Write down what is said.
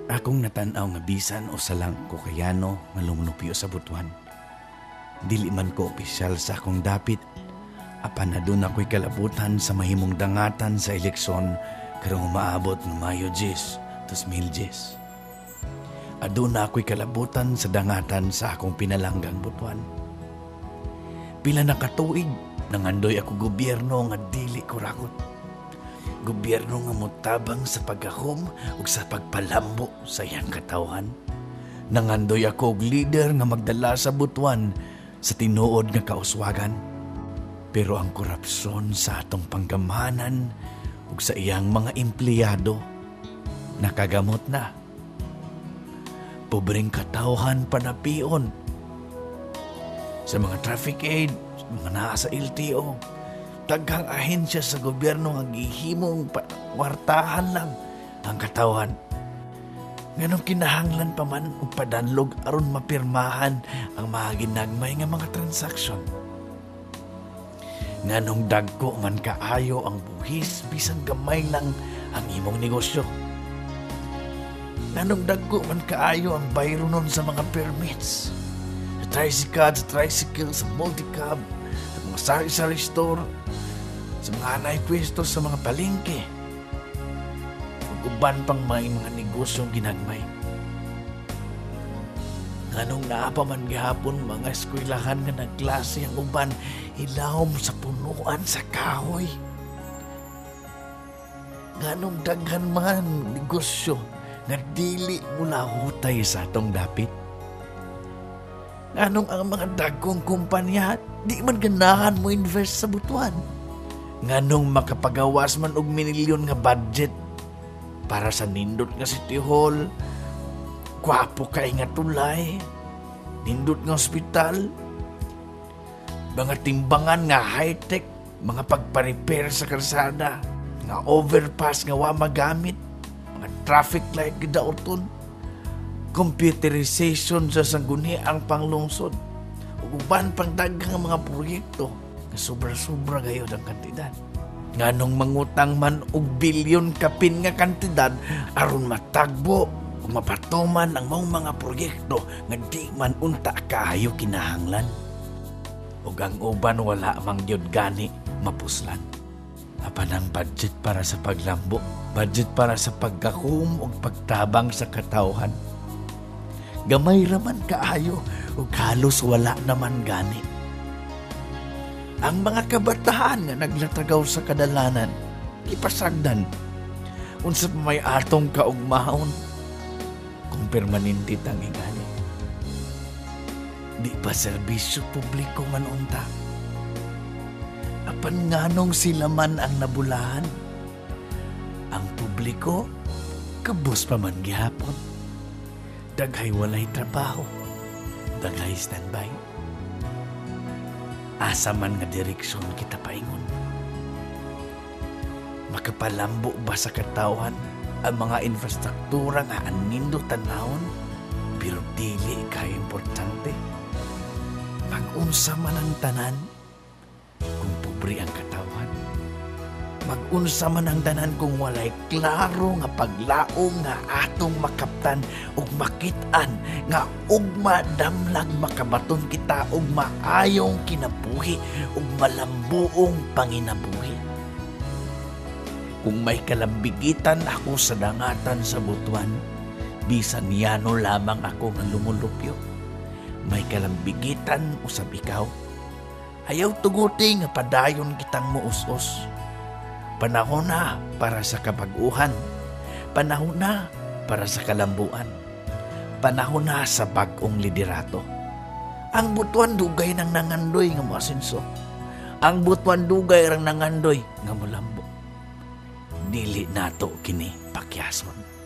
Akong natanaw nga bisan o salang ko kayano nga lumulupyo sa butuan. Dili man ko opisyal sa akong dapit. Apan na doon ako'y kalabutan sa mahimong dangatan sa eleksyon karong umaabot ng Mayo 10, 2010. Adun na ako'y kalabutan sa dangatan sa akong pinalanggang butuan. Pila na katuig, nangandoy ako gobyerno nga dili ko rakot. Gobyerno nga mutabang sa pagahom ug sa pagpalambo sa iyang katawhan. Nangandoy ako og leader nga magdala sa butuan sa tinuod nga kauswagan. Pero ang korupsyon sa atong panggamanan ug sa iyang mga empleyado nakagamot na. Pobreng katawhan panapion sa mga traffic aid, mga naa sa LTO. Daghang ahensya sa gobyerno nga gihimong wartahan lang ang katawhan. Nganong kinahanglan pa man og padanlog aron mapirmahan ang mga ginagmay nga mga transaksyon. Nganong dagko man kaayo ang buhis bisan gamay lang ang imong negosyo. Nganong dagko man kaayo ang bayro nun sa mga permits. Sa tricycle, sa multicab, sa mga sari-sari store, sa mga anay pwesto sa mga palengke. Ug uban pang may mga negosyong ginagmay. Nganong naapa man gihapon mga eskwelahan nga nagklase ang uban ilawom sa punuan sa kahoy. Nganong daghan man negosyo nga dili mula hutay sa atong dapit. Nganong ang mga dagkong kumpanya di man ganahan mo invest sa butuan. Nganong makapagawas man og minilyon nga budget para sa nindot nga City Hall, kwapo kay nga tulay, nindot nga ospital, mga timbangan nga high-tech, mga pagpa-repair sa kalsada, nga overpass nga wa magamit, mga traffic light gidauton, computerization sa sangguniang panglungsod, ug uban pang daghang mga proyekto nga sobra-sobra gayud ang kantidad. Nganong mangutang man og bilyon kapin nga kantidad aron matagbo o mapatuman ang mga proyekto nga di man unta kaayo kinahanglan. Ug ang uban wala mang gyud gani mapuslan. Apan ang budget para sa paglambo, budget para sa pagkakum ug pagtabang sa katawhan. Gamay raman kaayo ug halos wala naman gani. Ang mga kabataan nga naglatagaw sa kadalanan, ipasagdan. Unsa pa may atong kaugmahon kung permanente tangingani. Di pa serbisyo publiko man unta. Apan nganong sila man ang nabulahan. Ang publiko, kabus pa man gihapon. Daghay walay trabaho, daghay standby. Asa man nga direksyon kita paingon. Makapalambo ba sa katawhan ang mga infrastruktura nga anindo tanawon pero dili kay importante. Mag-unsa man ang tanan kung pobre ang katawhan. Mag-unsa man ang tanan kung walay klaro nga paglaom nga atong makaptan ug makit-an nga ugma damlag makabaton kita og maayong kinabuhi ug malambuong panginabuhi. Kung may kalambigitan ako sa dangatan sa butuan, bisan yano lamang ako nga lumulupyo. May kalambigitan usab ikaw. Ayaw tuguti nga padayon kitang muus-us. Panahon na para sa kabaguhan. Panahon na para sa kalambuan. Panahon na sa bagong liderato. Ang butuan dugay ng nangandoy nga masinso. Ang butuan dugay rang nangandoy nga mulambo. Dili nato kini pakyason.